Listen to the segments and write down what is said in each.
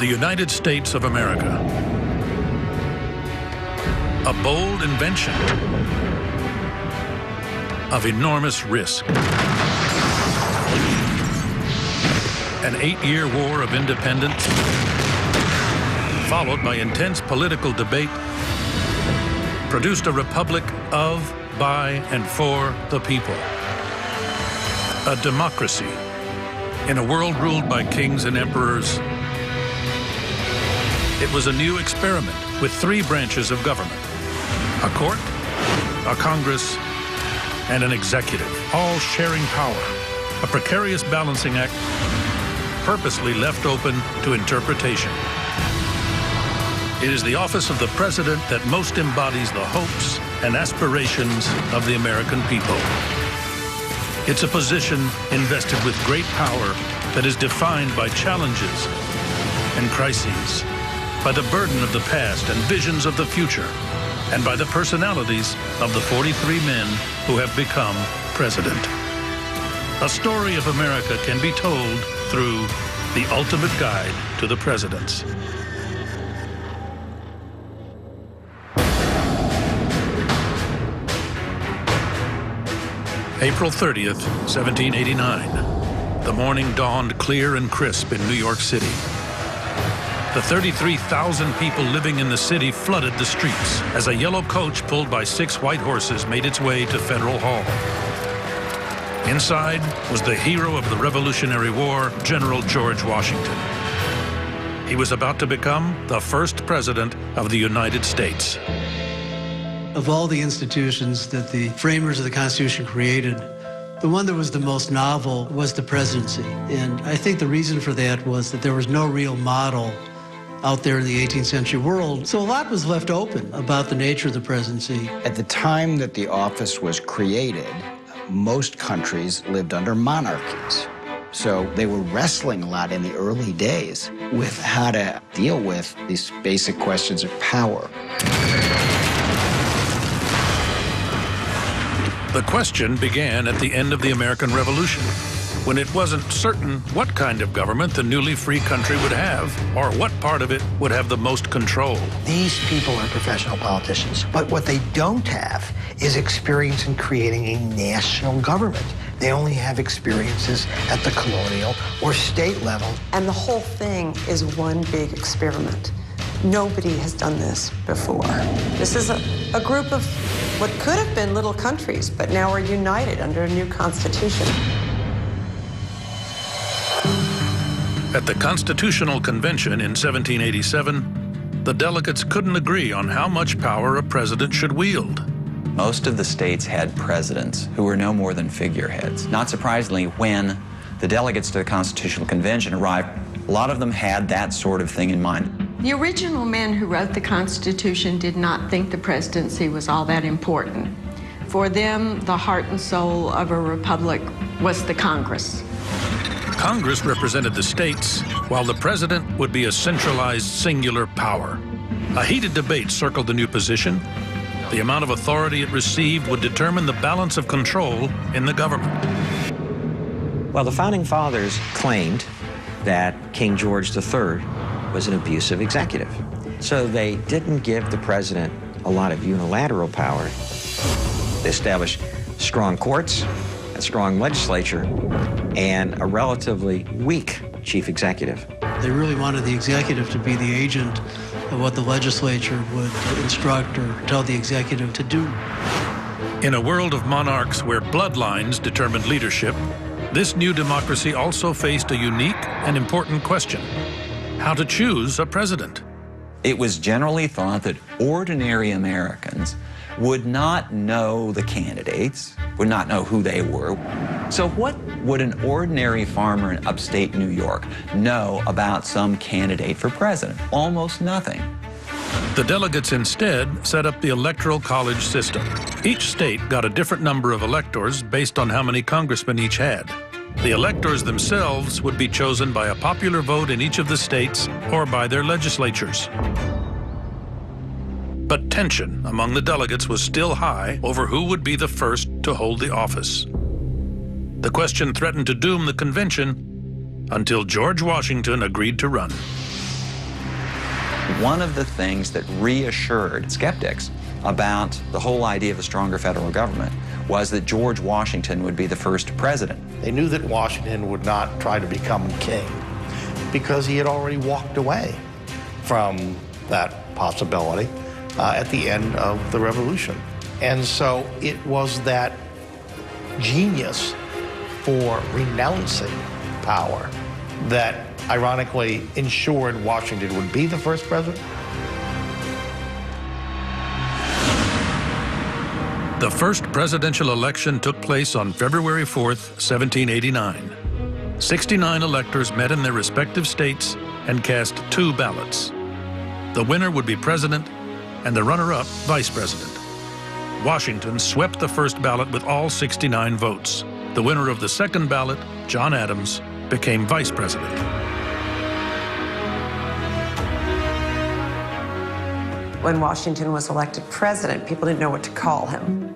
the United States of America. A bold invention of enormous risk. An 8-year war of independence, followed by intense political debate, produced a republic of, by, and for the people. A democracy in a world ruled by kings and emperors. It was a new experiment with 3 branches of government: a court, a Congress, and an executive, all sharing power, a precarious balancing act purposely left open to interpretation. It is the office of the president that most embodies the hopes and aspirations of the American people. It's a position invested with great power that is defined by challenges and crises, by the burden of the past and visions of the future, and by the personalities of the 43 men who have become president. A story of America can be told through the ultimate guide to the presidents. April 30th, 1789. The morning dawned clear and crisp in New York City. The 33,000 people living in the city flooded the streets as a yellow coach pulled by 6 white horses made its way to Federal Hall. Inside was the hero of the Revolutionary War, General George Washington. He was about to become the first president of the United States. Of all the institutions that the framers of the Constitution created, the one that was the most novel was the presidency. And I think the reason for that was that there was no real model out there in the 18th century world. So a lot was left open about the nature of the presidency. At the time that the office was created, most countries lived under monarchies. So they were wrestling a lot in the early days with how to deal with these basic questions of power. The question began at the end of the American Revolution, when it wasn't certain what kind of government the newly free country would have, or what part of it would have the most control. These people are professional politicians, but what they don't have is experience in creating a national government. They only have experiences at the colonial or state level. And the whole thing is one big experiment. Nobody has done this before. This is a group of what could have been little countries, but now are united under a new constitution. At the Constitutional Convention in 1787, the delegates couldn't agree on how much power a president should wield. Most of the states had presidents who were no more than figureheads. Not surprisingly, when the delegates to the Constitutional Convention arrived, a lot of them had that sort of thing in mind. The original men who wrote the Constitution did not think the presidency was all that important. For them, the heart and soul of a republic was the Congress. Congress represented the states, while the president would be a centralized, singular power. A heated debate circled the new position. The amount of authority it received would determine the balance of control in the government. Well, the Founding Fathers claimed that King George III was an abusive executive. So they didn't give the president a lot of unilateral power. They established strong courts, a strong legislature, and a relatively weak chief executive. They really wanted the executive to be the agent of what the legislature would instruct or tell the executive to do. In a world of monarchs where bloodlines determined leadership, this new democracy also faced a unique and important question: how to choose a president. It was generally thought that ordinary Americans would not know the candidates, would not know who they were. So what would an ordinary farmer in upstate New York know about some candidate for president? Almost nothing. The delegates instead set up the Electoral College system. Each state got a different number of electors based on how many congressmen each had. The electors themselves would be chosen by a popular vote in each of the states or by their legislatures. But tension among the delegates was still high over who would be the first to hold the office. The question threatened to doom the convention until George Washington agreed to run. One of the things that reassured skeptics about the whole idea of a stronger federal government was that George Washington would be the first president. They knew that Washington would not try to become king because he had already walked away from that possibility at the end of the Revolution. And so it was that genius for renouncing power that ironically ensured Washington would be the first president. The first presidential election took place on February 4th, 1789. 69 electors met in their respective states and cast 2 ballots. The winner would be president and the runner-up vice president. Washington swept the first ballot with all 69 votes. The winner of the second ballot, John Adams, became vice president. When Washington was elected president, people didn't know what to call him.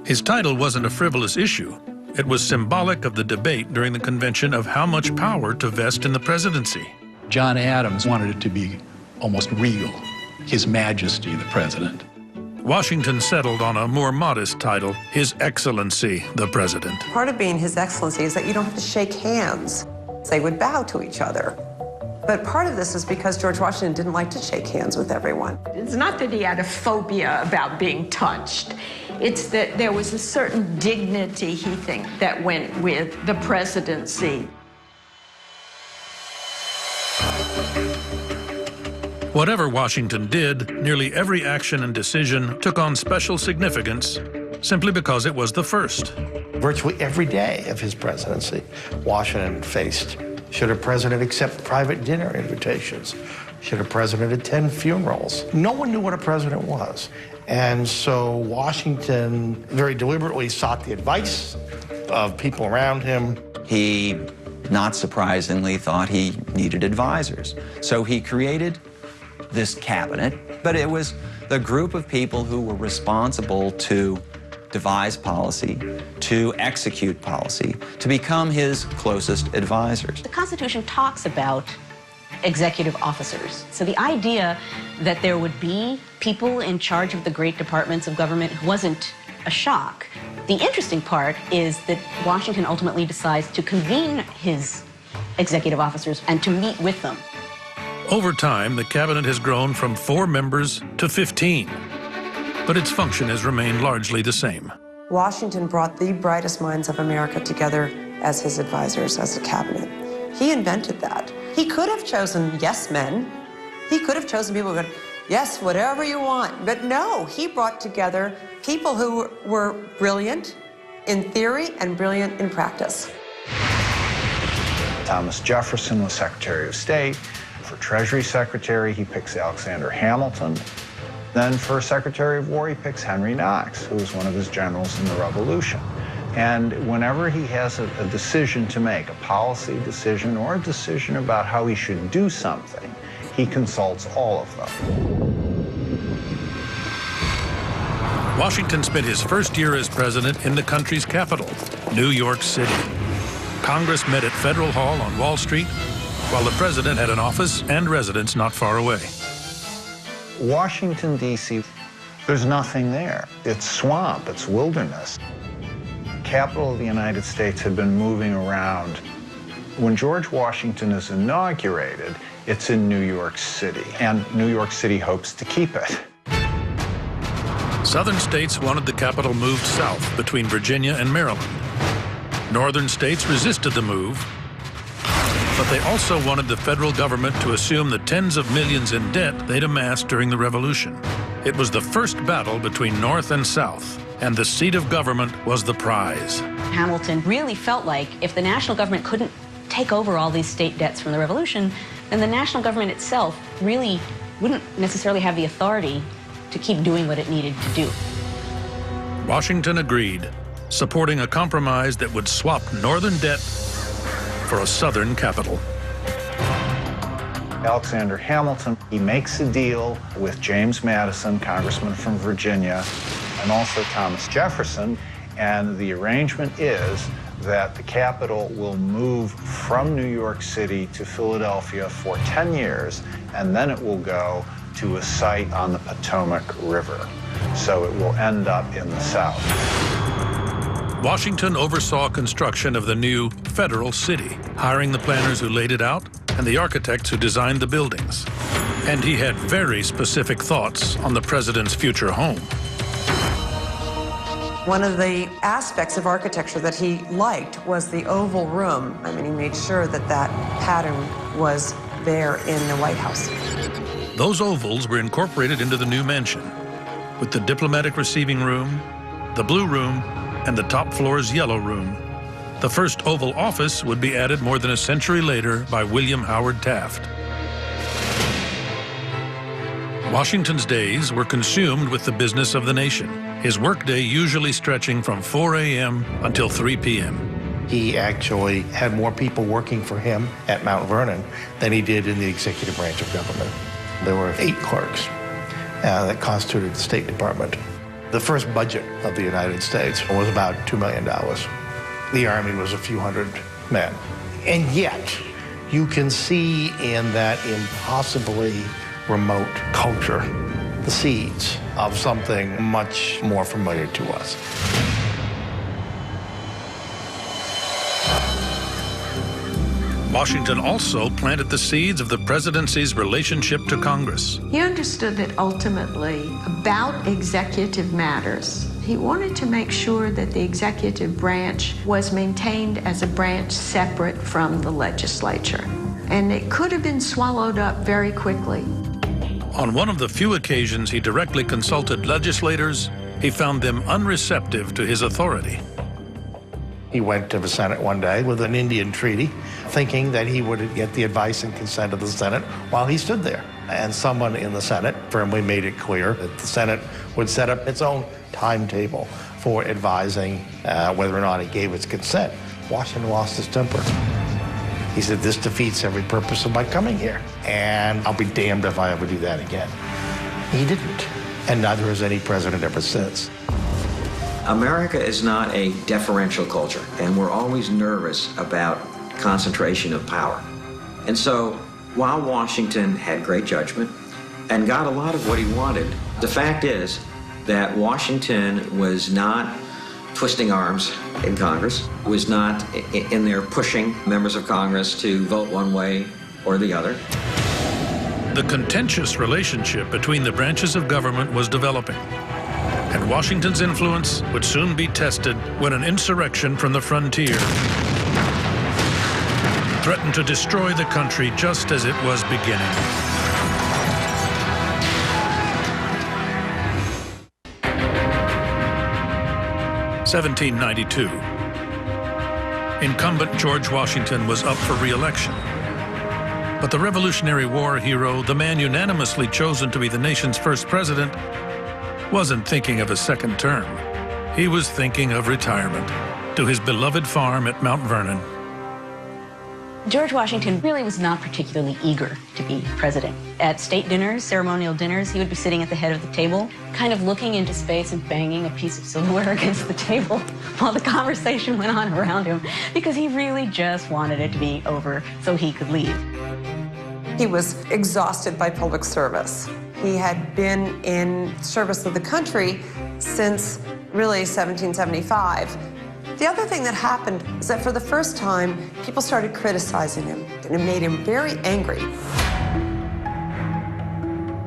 His title wasn't a frivolous issue. It was symbolic of the debate during the convention of how much power to vest in the presidency. John Adams wanted it to be almost regal, His Majesty the President. Washington settled on a more modest title, His Excellency the President. Part of being His Excellency is that you don't have to shake hands. They would bow to each other. But part of this is because George Washington didn't like to shake hands with everyone. It's not that he had a phobia about being touched. It's that there was a certain dignity, he thinks, that went with the presidency. Whatever Washington did, nearly every action and decision took on special significance simply because it was the first. Virtually every day of his presidency, Washington faced, should a president accept private dinner invitations? Should a president attend funerals? No one knew what a president was. And so Washington very deliberately sought the advice of people around him. He, not surprisingly, thought he needed advisors. So he created this cabinet, but it was the group of people who were responsible to devise policy, to execute policy, to become his closest advisors. The Constitution talks about executive officers. So the idea that there would be people in charge of the great departments of government wasn't a shock. The interesting part is that Washington ultimately decides to convene his executive officers and to meet with them. Over time, the cabinet has grown from 4 members to 15, but its function has remained largely the same. Washington brought the brightest minds of America together as his advisors, as a cabinet. He invented that. He could have chosen yes men. He could have chosen people who would, yes, whatever you want. But no, he brought together people who were brilliant in theory and brilliant in practice. Thomas Jefferson was Secretary of State. For Treasury Secretary, he picks Alexander Hamilton. Then for Secretary of War, he picks Henry Knox, who was one of his generals in the Revolution. And whenever he has a decision to make, a policy decision or a decision about how he should do something, he consults all of them. Washington spent his first year as president in the country's capital, New York City. Congress met at Federal Hall on Wall Street, while the president had an office and residence not far away. Washington, D.C., there's nothing there. It's swamp, it's wilderness. Capital of the United States had been moving around. When George Washington is inaugurated, it's in New York City, and New York City hopes to keep it. Southern states wanted the capital moved south between Virginia and Maryland. Northern states resisted the move, but they also wanted the federal government to assume the tens of millions in debt they'd amassed during the Revolution. It was the first battle between North and South, and the seat of government was the prize. Hamilton really felt like if the national government couldn't take over all these state debts from the Revolution, then the national government itself really wouldn't necessarily have the authority to keep doing what it needed to do. Washington agreed, supporting a compromise that would swap Northern debt for a Southern capital. Alexander Hamilton, he makes a deal with James Madison, congressman from Virginia, and also Thomas Jefferson, and the arrangement is that the capital will move from New York City to Philadelphia for 10 years, and then it will go to a site on the Potomac River. So it will end up in the South. Washington oversaw construction of the new federal city, hiring the planners who laid it out and the architects who designed the buildings. And he had very specific thoughts on the president's future home. One of the aspects of architecture that he liked was the Oval Room. I mean, he made sure that that pattern was there in the White House. Those ovals were incorporated into the new mansion, with the diplomatic receiving room, the blue room, and the top floor's yellow room. The first Oval Office would be added more than a century later by William Howard Taft. Washington's days were consumed with the business of the nation, his workday usually stretching from 4 a.m. until 3 p.m. He actually had more people working for him at Mount Vernon than he did in the executive branch of government. There were 8 clerks that constituted the State Department. The first budget of the United States was about $2 million. The Army was a few hundred men. And yet, you can see in that impossibly remote culture the seeds of something much more familiar to us. Washington also planted the seeds of the presidency's relationship to Congress. He understood that ultimately, about executive matters, he wanted to make sure that the executive branch was maintained as a branch separate from the legislature. And it could have been swallowed up very quickly. On one of the few occasions he directly consulted legislators, he found them unreceptive to his authority. He went to the Senate one day with an Indian treaty, thinking that he would get the advice and consent of the Senate while he stood there. And someone in the Senate firmly made it clear that the Senate would set up its own timetable for advising whether or not it gave its consent. Washington lost his temper. He said, "This defeats every purpose of my coming here, and I'll be damned if I ever do that again." He didn't, and neither has any president ever since. America is not a deferential culture, and we're always nervous about concentration of power. And so, while Washington had great judgment and got a lot of what he wanted, the fact is that Washington was not twisting arms in Congress, was not in there pushing members of Congress to vote one way or the other. The contentious relationship between the branches of government was developing, and Washington's influence would soon be tested when an insurrection from the frontier threatened to destroy the country just as it was beginning. (1792). Incumbent George Washington was up for re-election. But the Revolutionary War hero, the man unanimously chosen to be the nation's first president, wasn't thinking of a second term. He was thinking of retirement to his beloved farm at Mount Vernon. George Washington really was not particularly eager to be president. At state dinners, ceremonial dinners, he would be sitting at the head of the table, kind of looking into space and banging a piece of silverware against the table while the conversation went on around him, because he really just wanted it to be over so he could leave. He was exhausted by public service. He had been in service of the country since really 1775. The other thing that happened is that for the first time, people started criticizing him, and it made him very angry.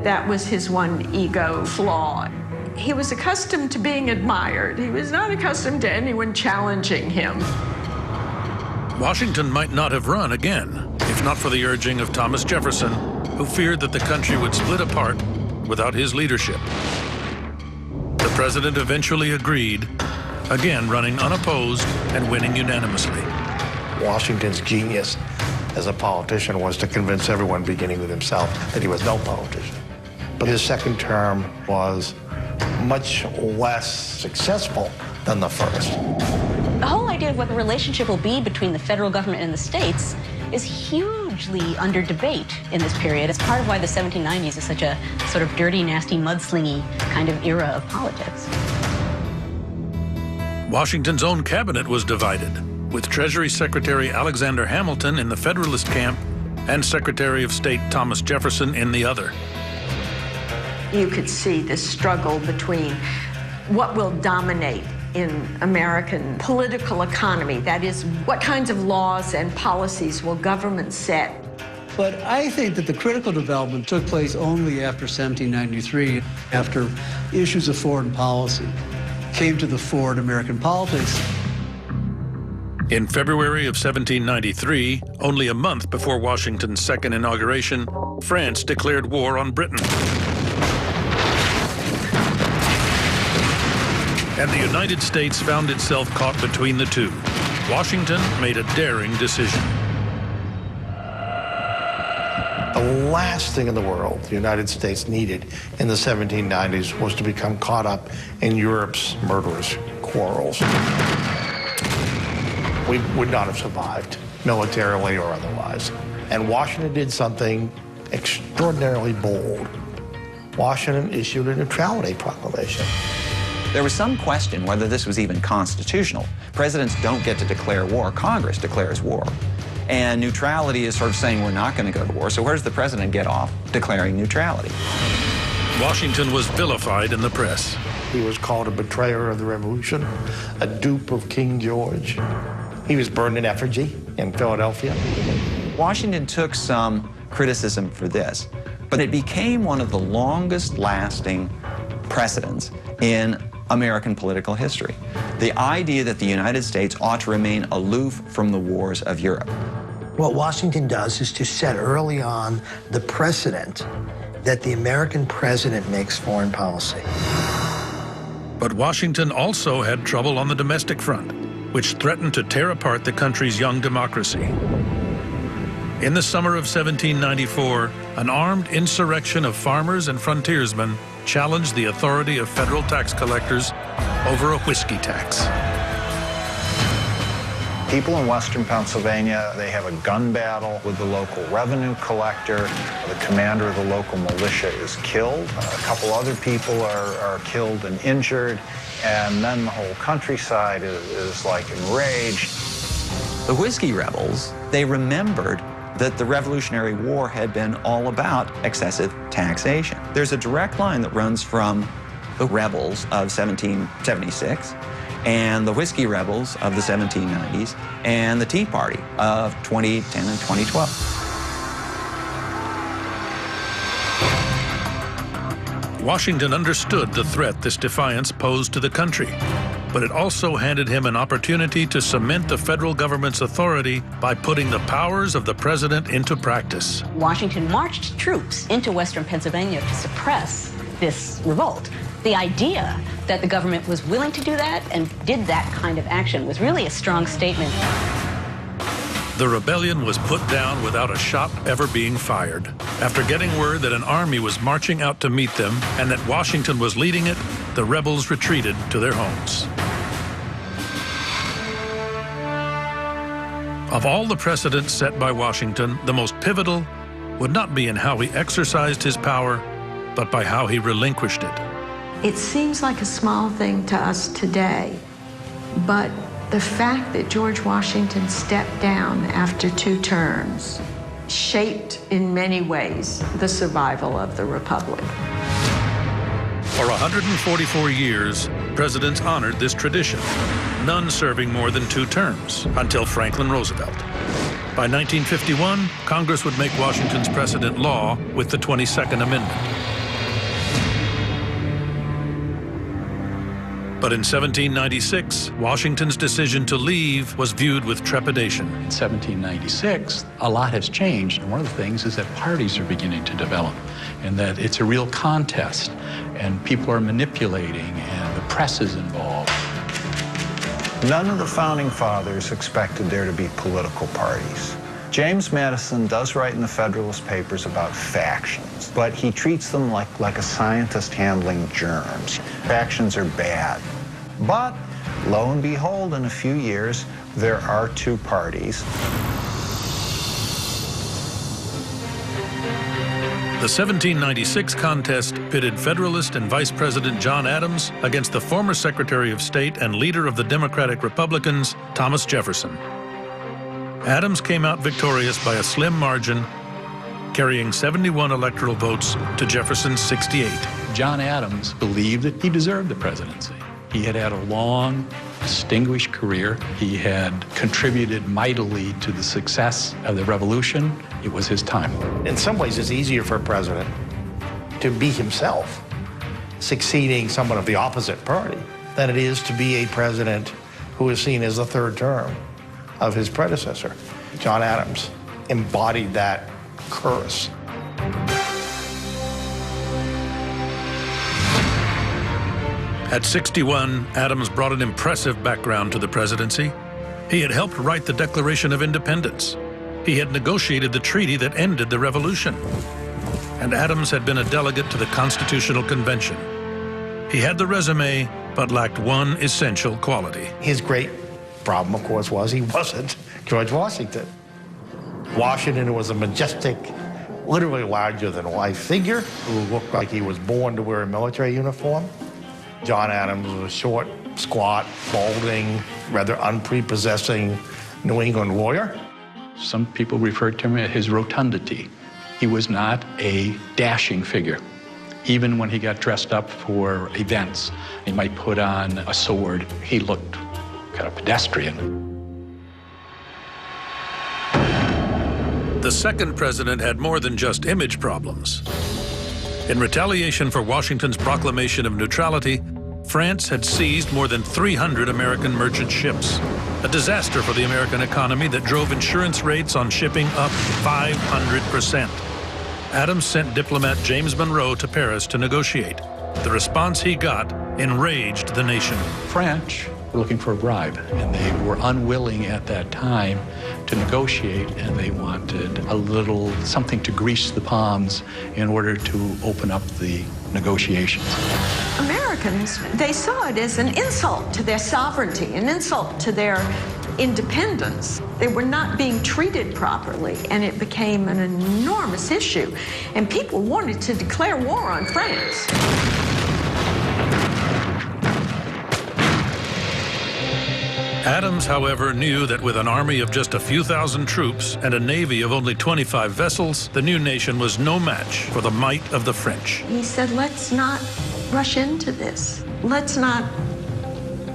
That was his one ego flaw. He was accustomed to being admired. He was not accustomed to anyone challenging him. Washington might not have run again, if not for the urging of Thomas Jefferson, who feared that the country would split apart without his leadership. The president eventually agreed, again running unopposed and winning unanimously. Washington's genius as a politician was to convince everyone, beginning with himself, that he was no politician. But his second term was much less successful than the first. The whole idea of what the relationship will be between the federal government and the states is hugely under debate in this period. It's part of why the 1790s is such a sort of dirty, nasty, mudslingy kind of era of politics. Washington's own cabinet was divided. with Treasury Secretary Alexander Hamilton in the Federalist camp and Secretary of State Thomas Jefferson in the other. You could see this struggle between what will dominate in American political economy. That is, what kinds of laws and policies will government set? But I think that the critical development took place only after 1793, after issues of foreign policy came to the fore in American politics. In February of 1793, only a month before Washington's second inauguration, France declared war on Britain. And the United States found itself caught between the two. Washington made a daring decision. The last thing in the world the United States needed in the 1790s was to become caught up in Europe's murderous quarrels. We would not have survived, militarily or otherwise. And Washington did something extraordinarily bold. Washington issued a neutrality proclamation. There was some question whether this was even constitutional. Presidents don't get to declare war. Congress declares war. And neutrality is sort of saying we're not going to go to war. So where does the president get off declaring neutrality? Washington was vilified in the press. He was called a betrayer of the Revolution, a dupe of King George. He was burned in effigy in Philadelphia. Washington took some criticism for this, but it became one of the longest lasting precedents in American political history. The idea that the United States ought to remain aloof from the wars of Europe. What Washington does is to set early on the precedent that the American president makes foreign policy. But Washington also had trouble on the domestic front, which threatened to tear apart the country's young democracy. In the summer of 1794, an armed insurrection of farmers and frontiersmen challenged the authority of federal tax collectors over a whiskey tax. People in western Pennsylvania, they have a gun battle with the local revenue collector. The commander of the local militia is killed. A couple other people are killed and injured. And then the whole countryside is like enraged. The whiskey rebels, they remembered that the Revolutionary War had been all about excessive taxation. There's a direct line that runs from the rebels of 1776 and the whiskey rebels of the 1790s and the Tea Party of 2010 and 2012. Washington understood the threat this defiance posed to the country, but it also handed him an opportunity to cement the federal government's authority by putting the powers of the president into practice. Washington marched troops into western Pennsylvania to suppress this revolt. The idea that the government was willing to do that and did that kind of action was really a strong statement. The rebellion was put down without a shot ever being fired. After getting word that an army was marching out to meet them and that Washington was leading it, the rebels retreated to their homes. Of all the precedents set by Washington, the most pivotal would not be in how he exercised his power, but by how he relinquished it. It seems like a small thing to us today, but the fact that George Washington stepped down after 2 terms shaped in many ways the survival of the Republic. For 144 years, presidents honored this tradition, none serving more than 2 terms, until Franklin Roosevelt. By 1951, Congress would make Washington's precedent law with the 22nd Amendment. But in 1796, Washington's decision to leave was viewed with trepidation. In 1796, a lot has changed. And one of the things is that parties are beginning to develop and that it's a real contest and people are manipulating and the press is involved. None of the founding fathers expected there to be political parties. James Madison does write in the Federalist Papers about factions, but he treats them like a scientist handling germs. Factions are bad. But lo and behold, in a few years, there are 2 parties. The 1796 contest pitted Federalist and Vice President John Adams against the former Secretary of State and leader of the Democratic Republicans, Thomas Jefferson. Adams came out victorious by a slim margin, carrying 71 electoral votes to Jefferson's 68. John Adams believed that he deserved the presidency. He had had a long, distinguished career. He had contributed mightily to the success of the revolution. It was his time. In some ways, it's easier for a president to be himself, succeeding someone of the opposite party, than it is to be a president who is seen as the third term of his predecessor. John Adams embodied that curse. At 61, Adams brought an impressive background to the presidency. He had helped write the Declaration of Independence. He had negotiated the treaty that ended the revolution. And Adams had been a delegate to the Constitutional Convention. He had the resume, but lacked one essential quality. His great problem, of course, was he wasn't George Washington. Washington was a majestic, literally larger-than-life figure who looked like he was born to wear a military uniform. John Adams was a short, squat, balding, rather unprepossessing New England lawyer. Some people referred to him as his rotundity. He was not a dashing figure. Even when he got dressed up for events, he might put on a sword. He looked kind of pedestrian. The second president had more than just image problems. In retaliation for Washington's proclamation of neutrality, France had seized more than 300 American merchant ships, a disaster for the American economy that drove insurance rates on shipping up 500%. Adams sent diplomat James Monroe to Paris to negotiate. The response he got enraged the nation. French were looking for a bribe, and they were unwilling at that time to negotiate, and they wanted a little something to grease the palms in order to open up the negotiations. Americans, they saw it as an insult to their sovereignty, an insult to their independence. They were not being treated properly, and it became an enormous issue. And people wanted to declare war on France. Adams, however, knew that with an army of just a few thousand troops and a navy of only 25 vessels, the new nation was no match for the might of the French. He said, let's not rush into this. Let's not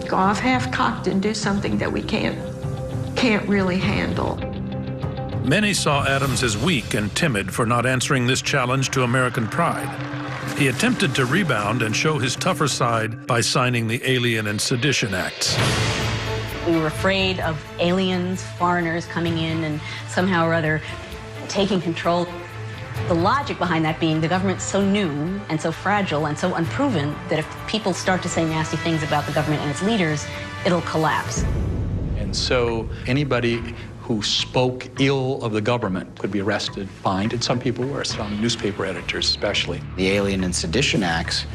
go off half-cocked and do something that we can't really handle. Many saw Adams as weak and timid for not answering this challenge to American pride. He attempted to rebound and show his tougher side by signing the Alien and Sedition Acts. We were afraid of aliens, foreigners coming in and somehow or other taking control. The logic behind that being the government's so new and so fragile and so unproven that if people start to say nasty things about the government and its leaders, it'll collapse. And so anybody who spoke ill of the government could be arrested, fined, and some people were, some newspaper editors especially. The Alien and Sedition Acts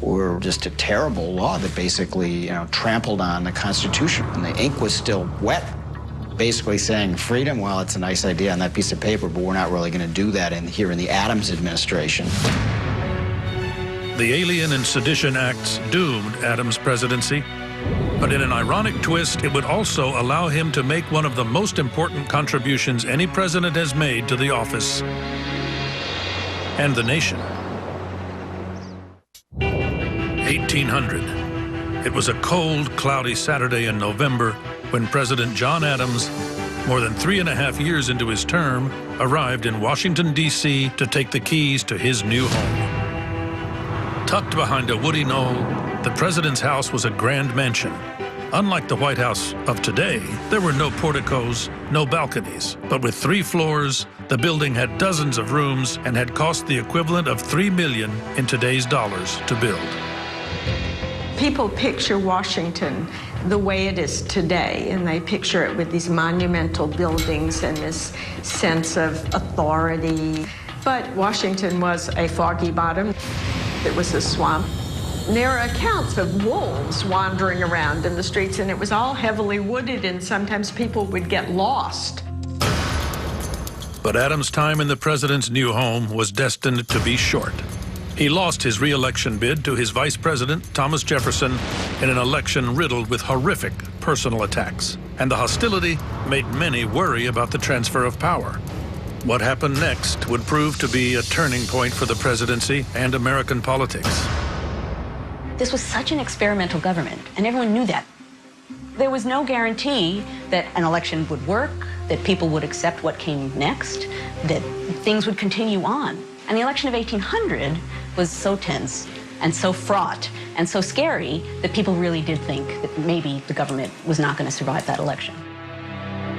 were just a terrible law that basically, trampled on the Constitution. And the ink was still wet, basically saying freedom, well, it's a nice idea on that piece of paper, but we're not really going to do that here in the Adams administration. The Alien and Sedition Acts doomed Adams' presidency, but in an ironic twist, it would also allow him to make one of the most important contributions any president has made to the office and the nation. 1800. It was a cold, cloudy Saturday in November when President John Adams, more than 3.5 years into his term, arrived in Washington, D.C. to take the keys to his new home. Tucked behind a woody knoll, the president's house was a grand mansion. Unlike the White House of today, there were no porticos, no balconies. But with 3 floors, the building had dozens of rooms and had cost the equivalent of $3 million in today's dollars to build. People picture Washington the way it is today, and they picture it with these monumental buildings and this sense of authority. But Washington was a foggy bottom. It was a swamp. There are accounts of wolves wandering around in the streets, and it was all heavily wooded, and sometimes people would get lost. But Adams' time in the president's new home was destined to be short. He lost his re-election bid to his vice president, Thomas Jefferson, in an election riddled with horrific personal attacks. And the hostility made many worry about the transfer of power. What happened next would prove to be a turning point for the presidency and American politics. This was such an experimental government, and everyone knew that. There was no guarantee that an election would work, that people would accept what came next, that things would continue on. And the election of 1800 was so tense and so fraught and so scary that people really did think that maybe the government was not going to survive that election.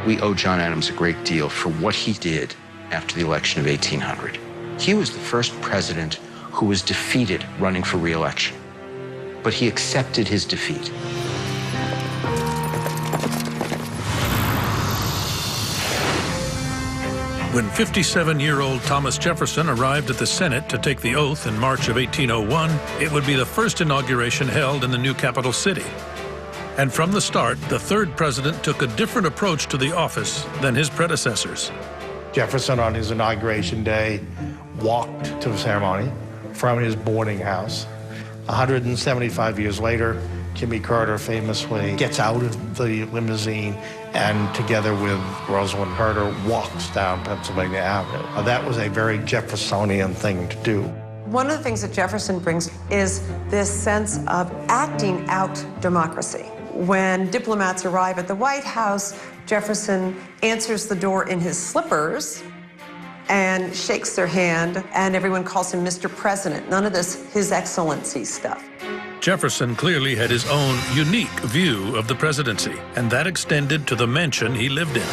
We owe John Adams a great deal for what he did after the election of 1800. He was the first president who was defeated running for re-election, but he accepted his defeat. When 57-year-old Thomas Jefferson arrived at the Senate to take the oath in March of 1801, it would be the first inauguration held in the new capital city. And from the start, the third president took a different approach to the office than his predecessors. Jefferson, on his inauguration day, walked to the ceremony from his boarding house. 175 years later, Jimmy Carter famously gets out of the limousine and, together with Rosalynn Carter, walks down Pennsylvania Avenue. That was a very Jeffersonian thing to do. One of the things that Jefferson brings is this sense of acting out democracy. When diplomats arrive at the White House, Jefferson answers the door in his slippers and shakes their hand, and everyone calls him Mr. President. None of this His Excellency stuff. Jefferson clearly had his own unique view of the presidency, and that extended to the mansion he lived in.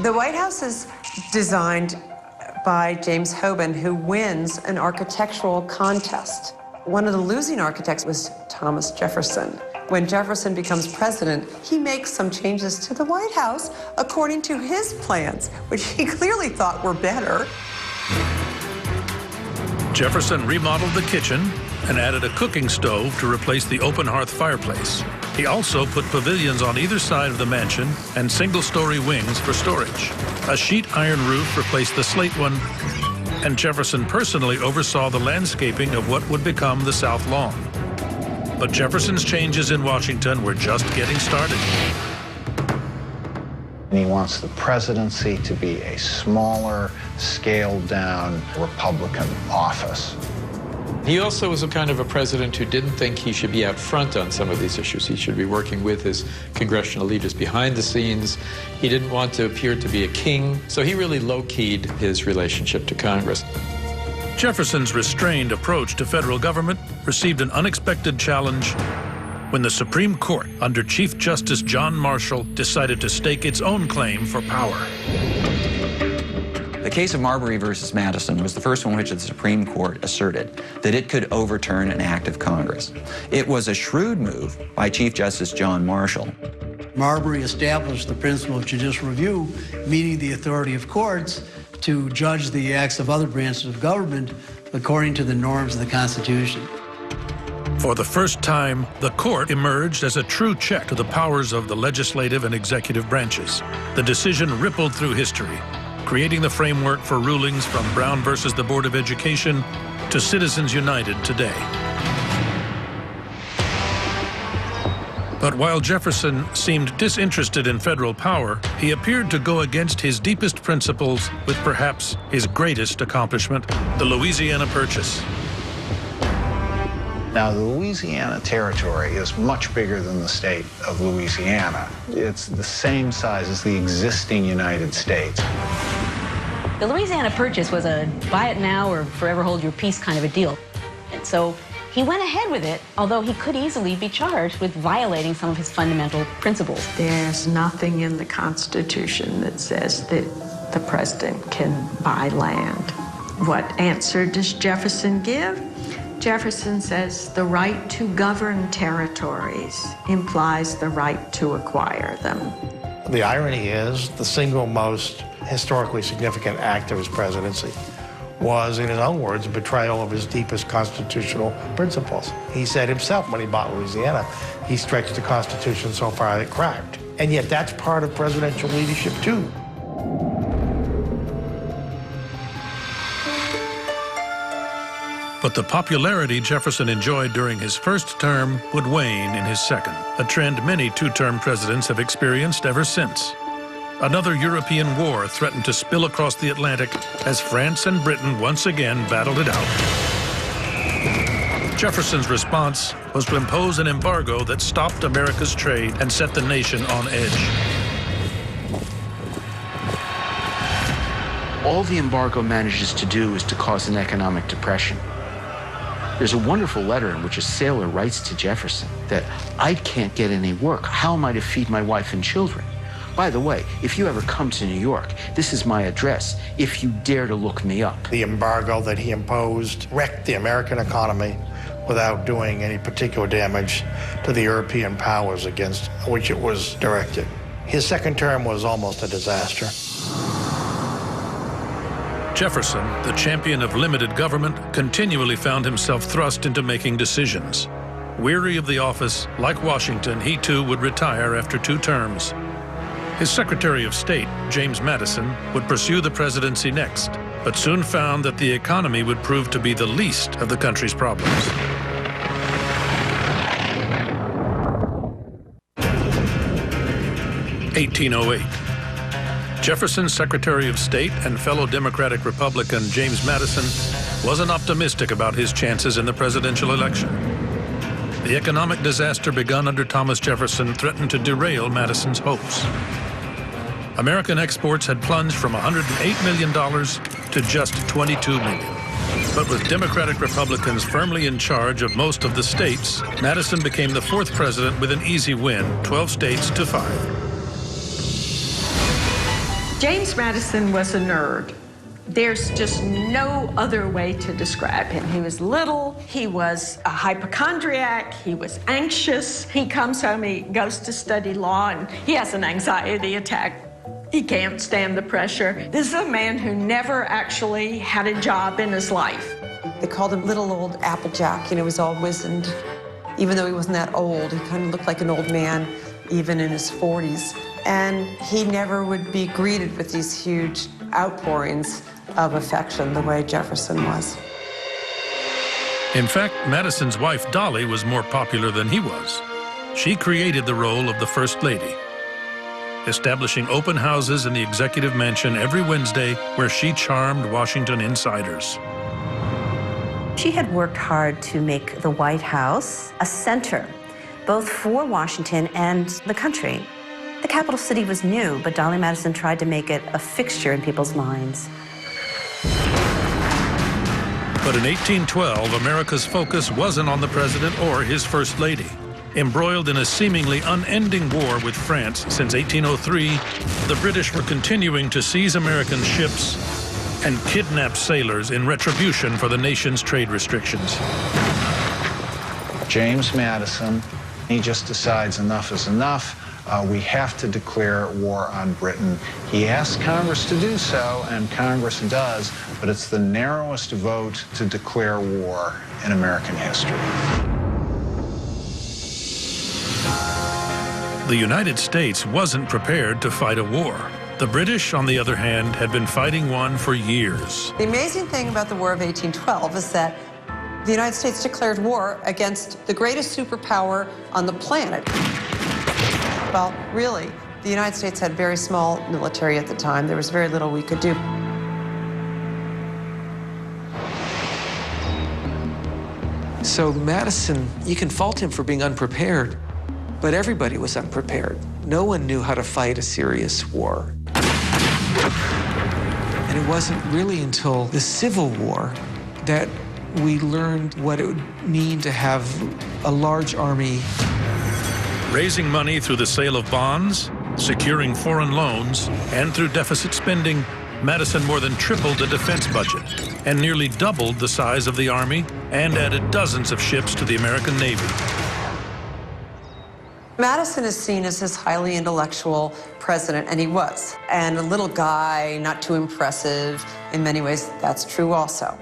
The White House is designed by James Hoban, who wins an architectural contest. One of the losing architects was Thomas Jefferson. When Jefferson becomes president, he makes some changes to the White House according to his plans, which he clearly thought were better. Jefferson remodeled the kitchen and added a cooking stove to replace the open hearth fireplace. He also put pavilions on either side of the mansion and single-story wings for storage. A sheet iron roof replaced the slate one, and Jefferson personally oversaw the landscaping of what would become the South Lawn. But Jefferson's changes in Washington were just getting started. And he wants the presidency to be a smaller, scaled-down Republican office. He also was a kind of a president who didn't think he should be out front on some of these issues. He should be working with his congressional leaders behind the scenes. He didn't want to appear to be a king, so he really low-keyed his relationship to Congress. Jefferson's restrained approach to federal government received an unexpected challenge when the Supreme Court, under Chief Justice John Marshall, decided to stake its own claim for power. The case of Marbury versus Madison was the first one in which the Supreme Court asserted that it could overturn an act of Congress. It was a shrewd move by Chief Justice John Marshall. Marbury established the principle of judicial review, meaning the authority of courts to judge the acts of other branches of government according to the norms of the Constitution. For the first time, the court emerged as a true check to the powers of the legislative and executive branches. The decision rippled through history, creating the framework for rulings from Brown versus the Board of Education to Citizens United today. But while Jefferson seemed disinterested in federal power, he appeared to go against his deepest principles with perhaps his greatest accomplishment, the Louisiana Purchase. Now, the Louisiana Territory is much bigger than the state of Louisiana. It's the same size as the existing United States. The Louisiana Purchase was a buy it now or forever hold your peace kind of a deal. And so he went ahead with it, although he could easily be charged with violating some of his fundamental principles. There's nothing in the Constitution that says that the president can buy land. What answer does Jefferson give? Jefferson says the right to govern territories implies the right to acquire them. The irony is the single most historically significant act of his presidency was, in his own words, a betrayal of his deepest constitutional principles. He said himself when he bought Louisiana, he stretched the Constitution so far that it cracked. And yet that's part of presidential leadership too. But the popularity Jefferson enjoyed during his first term would wane in his second, a trend many two-term presidents have experienced ever since. Another European war threatened to spill across the Atlantic as France and Britain once again battled it out. Jefferson's response was to impose an embargo that stopped America's trade and set the nation on edge. All the embargo manages to do is to cause an economic depression. There's a wonderful letter in which a sailor writes to Jefferson that I can't get any work. How am I to feed my wife and children? By the way, if you ever come to New York, this is my address, if you dare to look me up. The embargo that he imposed wrecked the American economy without doing any particular damage to the European powers against which it was directed. His second term was almost a disaster. Jefferson, the champion of limited government, continually found himself thrust into making decisions. Weary of the office, like Washington, he too would retire after 2 terms. His Secretary of State, James Madison, would pursue the presidency next, but soon found that the economy would prove to be the least of the country's problems. (1808). Jefferson's Secretary of State and fellow Democratic Republican James Madison wasn't optimistic about his chances in the presidential election. The economic disaster begun under Thomas Jefferson threatened to derail Madison's hopes. American exports had plunged from $108 million to just $22 million. But with Democratic Republicans firmly in charge of most of the states, Madison became the 4th president with an easy win, 12 states to 5. James Madison was a nerd. There's just no other way to describe him. He was little, he was a hypochondriac, he was anxious. He comes home, he goes to study law, and he has an anxiety attack. He can't stand the pressure. This is a man who never actually had a job in his life. They called him little old Applejack. You know, he was all wizened. Even though he wasn't that old, he kind of looked like an old man, even in his 40s. And he never would be greeted with these huge outpourings of affection the way Jefferson was. In fact, Madison's wife, Dolly, was more popular than he was. She created the role of the First Lady, establishing open houses in the executive mansion every Wednesday where she charmed Washington insiders. She had worked hard to make the White House a center, both for Washington and the country. The capital city was new, but Dolly Madison tried to make it a fixture in people's minds. But in 1812, America's focus wasn't on the president or his First Lady. Embroiled in a seemingly unending war with France since 1803, the British were continuing to seize American ships and kidnap sailors in retribution for the nation's trade restrictions. James Madison, he just decides enough is enough. We have to declare war on Britain. He asks Congress to do so, and Congress does, but it's the narrowest vote to declare war in American history. The United States wasn't prepared to fight a war. The British, on the other hand, had been fighting one for years. The amazing thing about the War of 1812 is that the United States declared war against the greatest superpower on the planet. Well, really, the United States had very small military at the time. There was very little we could do. So Madison, you can fault him for being unprepared, but everybody was unprepared. No one knew how to fight a serious war. And it wasn't really until the Civil War that we learned what it would mean to have a large army. Raising money through the sale of bonds, securing foreign loans, and through deficit spending, Madison more than tripled the defense budget and nearly doubled the size of the Army and added dozens of ships to the American Navy. Madison is seen as this highly intellectual president, and he was. And a little guy, not too impressive. In many ways, that's true also.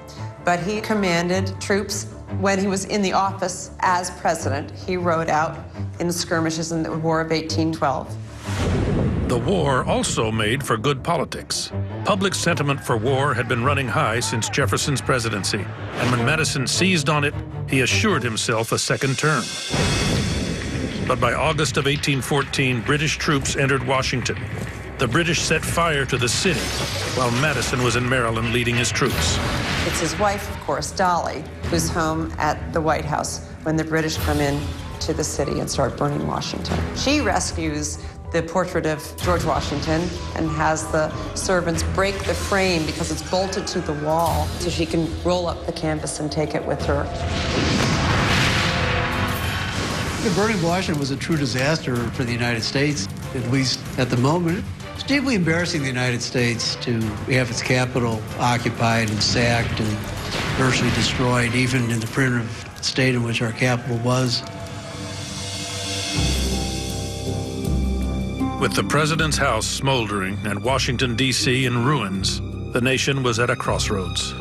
But he commanded troops when he was in the office as president. He rode out in skirmishes in the War of 1812. The war also made for good politics. public sentiment for war had been running high since Jefferson's presidency, and when Madison seized on it, he assured himself a second term. But by August of 1814, British troops entered Washington. The British set fire to the city, while Madison was in Maryland leading his troops. It's his wife, of course, Dolly, who's home at the White House when the British come in to the city and start burning Washington. She rescues the portrait of George Washington and has the servants break the frame because it's bolted to the wall so she can roll up the canvas and take it with her. The burning Washington was a true disaster for the United States, at least at the moment. It's deeply embarrassing the United States to have its capital occupied and sacked and virtually destroyed, even in the primitive state in which our capital was. With the president's house smoldering and Washington, D.C. in ruins, the nation was at a crossroads.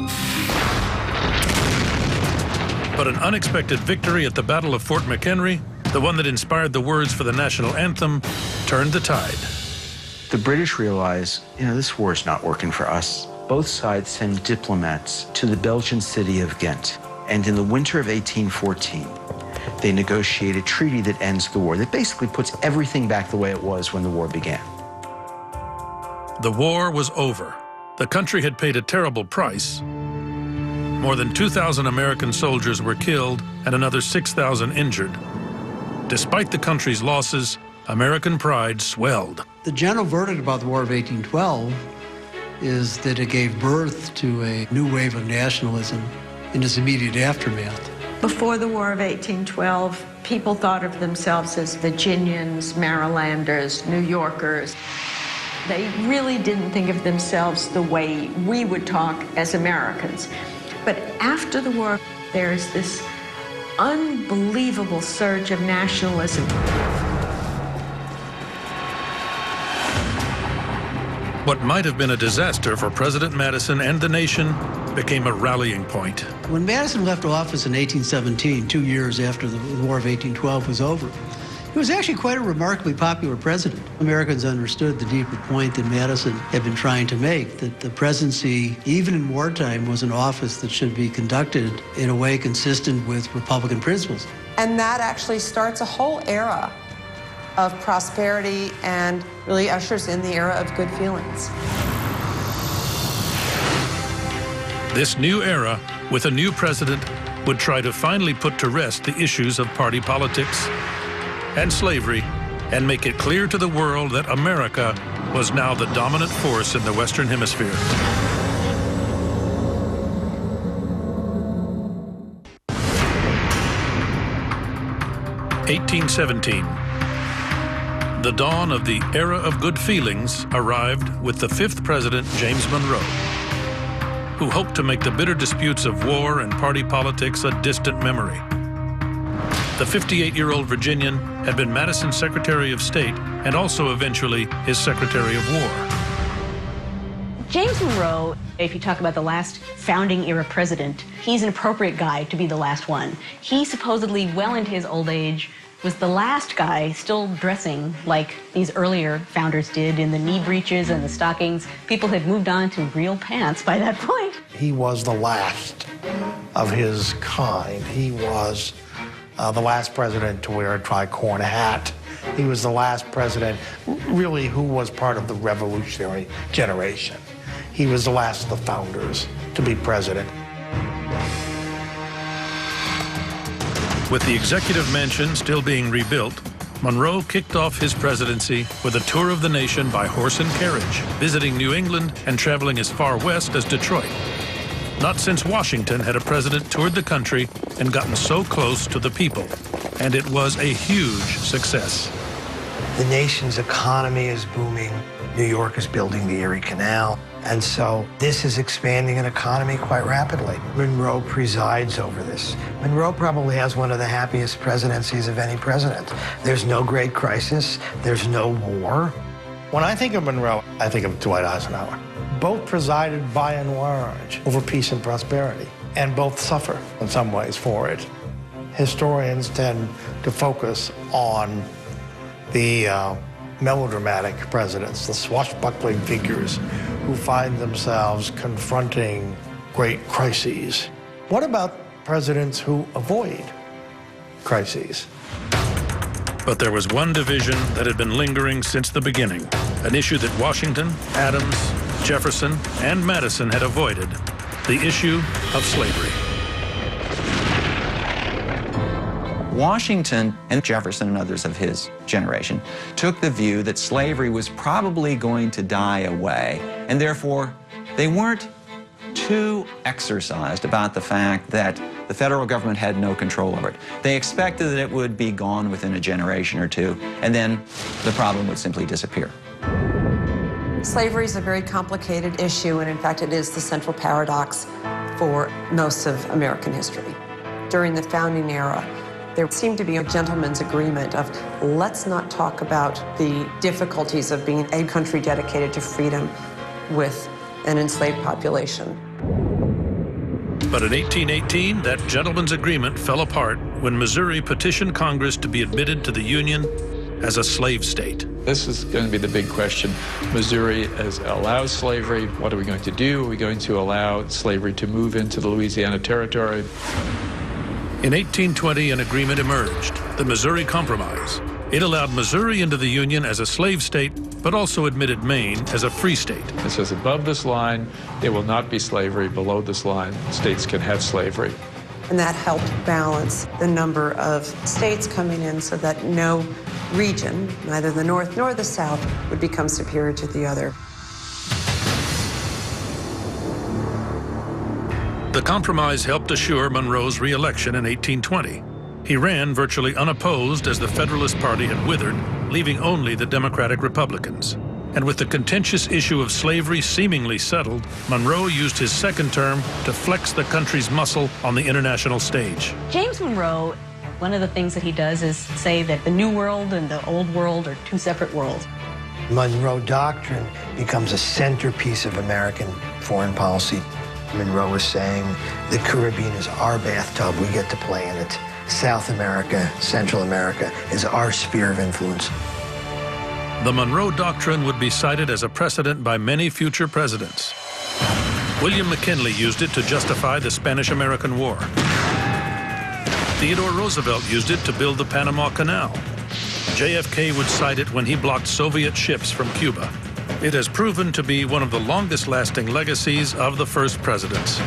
But an unexpected victory at the Battle of Fort McHenry, the one that inspired the words for the national anthem, turned the tide. The British realize, this war is not working for us. Both sides send diplomats to the Belgian city of Ghent. And in the winter of 1814, they negotiate a treaty that ends the war, that basically puts everything back the way it was when the war began. The war was over. The country had paid a terrible price. More than 2,000 American soldiers were killed and another 6,000 injured. Despite the country's losses, American pride swelled. The general verdict about the War of 1812 is that it gave birth to a new wave of nationalism in its immediate aftermath. Before the War of 1812, people thought of themselves as Virginians, Marylanders, New Yorkers. They really didn't think of themselves the way we would talk as Americans. But after the war, there's this unbelievable surge of nationalism. What might have been a disaster for President Madison and the nation became a rallying point. When Madison left office in 1817, 2 years after the War of 1812 was over, he was actually quite a remarkably popular president. Americans understood the deeper point that Madison had been trying to make, that the presidency, even in wartime, was an office that should be conducted in a way consistent with Republican principles. And that actually starts a whole era of prosperity and really ushers in the era of good feelings. This new era, with a new president, would try to finally put to rest the issues of party politics and slavery, and make it clear to the world that America was now the dominant force in the Western Hemisphere. (1817). The dawn of the era of good feelings arrived with the fifth president, James Monroe, who hoped to make the bitter disputes of war and party politics a distant memory. The 58-year-old Virginian had been Madison's Secretary of State and also eventually his Secretary of War. James Monroe, if you talk about the last founding era president, he's an appropriate guy to be the last one. He supposedly, well into his old age, was the last guy still dressing like these earlier founders did in the knee breeches and the stockings. People had moved on to real pants by that point. He was the last of his kind. He was the last president to wear a tricorn hat. He was the last president, really, who was part of the revolutionary generation. He was the last of the founders to be president. With the executive mansion still being rebuilt, Monroe kicked off his presidency with a tour of the nation by horse and carriage, visiting New England and traveling as far west as Detroit. Not since Washington had a president toured the country and gotten so close to the people, and it was a huge success. The nation's economy is booming. New York is building the Erie Canal, and so this is expanding an economy quite rapidly. Monroe presides over this. Monroe probably has one of the happiest presidencies of any president. There's no great crisis, there's no war. When I think of Monroe, I think of Dwight Eisenhower. Both presided by and large over peace and prosperity, and both suffer in some ways for it. Historians tend to focus on the melodramatic presidents, the swashbuckling figures who find themselves confronting great crises. What about presidents who avoid crises? But there was one division that had been lingering since the beginning, an issue that Washington, Adams, Jefferson, and Madison had avoided, the issue of slavery. Washington and Jefferson and others of his generation took the view that slavery was probably going to die away, and therefore they weren't too exercised about the fact that the federal government had no control over it. They expected that it would be gone within a generation or two, and then the problem would simply disappear. Slavery is a very complicated issue, and in fact, it is the central paradox for most of American history. During the founding era, there seemed to be a gentleman's agreement of let's not talk about the difficulties of being a country dedicated to freedom with an enslaved population. But in 1818, that gentleman's agreement fell apart when Missouri petitioned Congress to be admitted to the Union as a slave state. This is going to be the big question. Missouri allows slavery. What are we going to do? Are we going to allow slavery to move into the Louisiana Territory? In 1820, an agreement emerged, the Missouri Compromise. It allowed Missouri into the Union as a slave state, but also admitted Maine as a free state. It says above this line, there will not be slavery. Below this line, states can have slavery. And that helped balance the number of states coming in so that no region, neither the North nor the South, would become superior to the other. The compromise helped assure Monroe's re-election in 1820. He ran virtually unopposed as the Federalist Party had withered, leaving only the Democratic Republicans. And with the contentious issue of slavery seemingly settled, Monroe used his second term to flex the country's muscle on the international stage. James Monroe, one of the things that he does is say that the New World and the Old World are two separate worlds. Monroe Doctrine becomes a centerpiece of American foreign policy. Monroe was saying the Caribbean is our bathtub, we get to play in it. South America, Central America is our sphere of influence. The Monroe Doctrine would be cited as a precedent by many future presidents. William McKinley used it to justify the Spanish-American War. Theodore Roosevelt used it to build the Panama Canal. JFK would cite it when he blocked Soviet ships from Cuba. It has proven to be one of the longest-lasting legacies of the first presidents.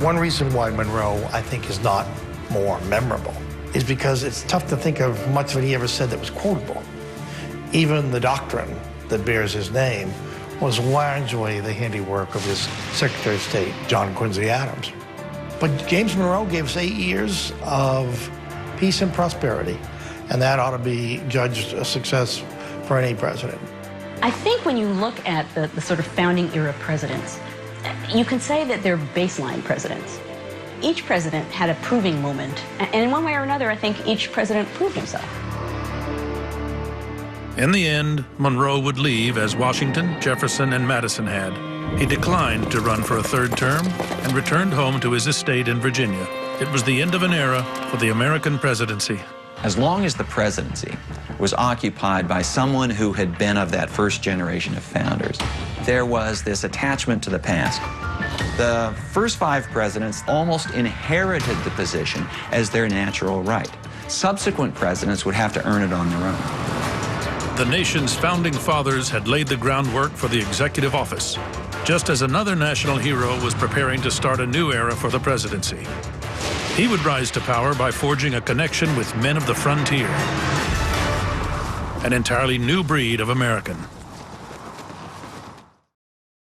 One reason why Monroe, I think, is not more memorable is because it's tough to think of much that he ever said that was quotable. Even the doctrine that bears his name was largely the handiwork of his Secretary of State, John Quincy Adams. But James Monroe gave us 8 years of peace and prosperity, and that ought to be judged a success for any president. I think when you look at the sort of founding era presidents, you can say that they're baseline presidents. Each president had a proving moment, and in one way or another, I think each president proved himself. In the end, Monroe would leave as Washington, Jefferson, and Madison had. He declined to run for a third term and returned home to his estate in Virginia. It was the end of an era for the American presidency. As long as the presidency was occupied by someone who had been of that first generation of founders, there was this attachment to the past. The first 5 presidents almost inherited the position as their natural right. Subsequent presidents would have to earn it on their own. The nation's founding fathers had laid the groundwork for the executive office, just as another national hero was preparing to start a new era for the presidency. He would rise to power by forging a connection with men of the frontier, an entirely new breed of American.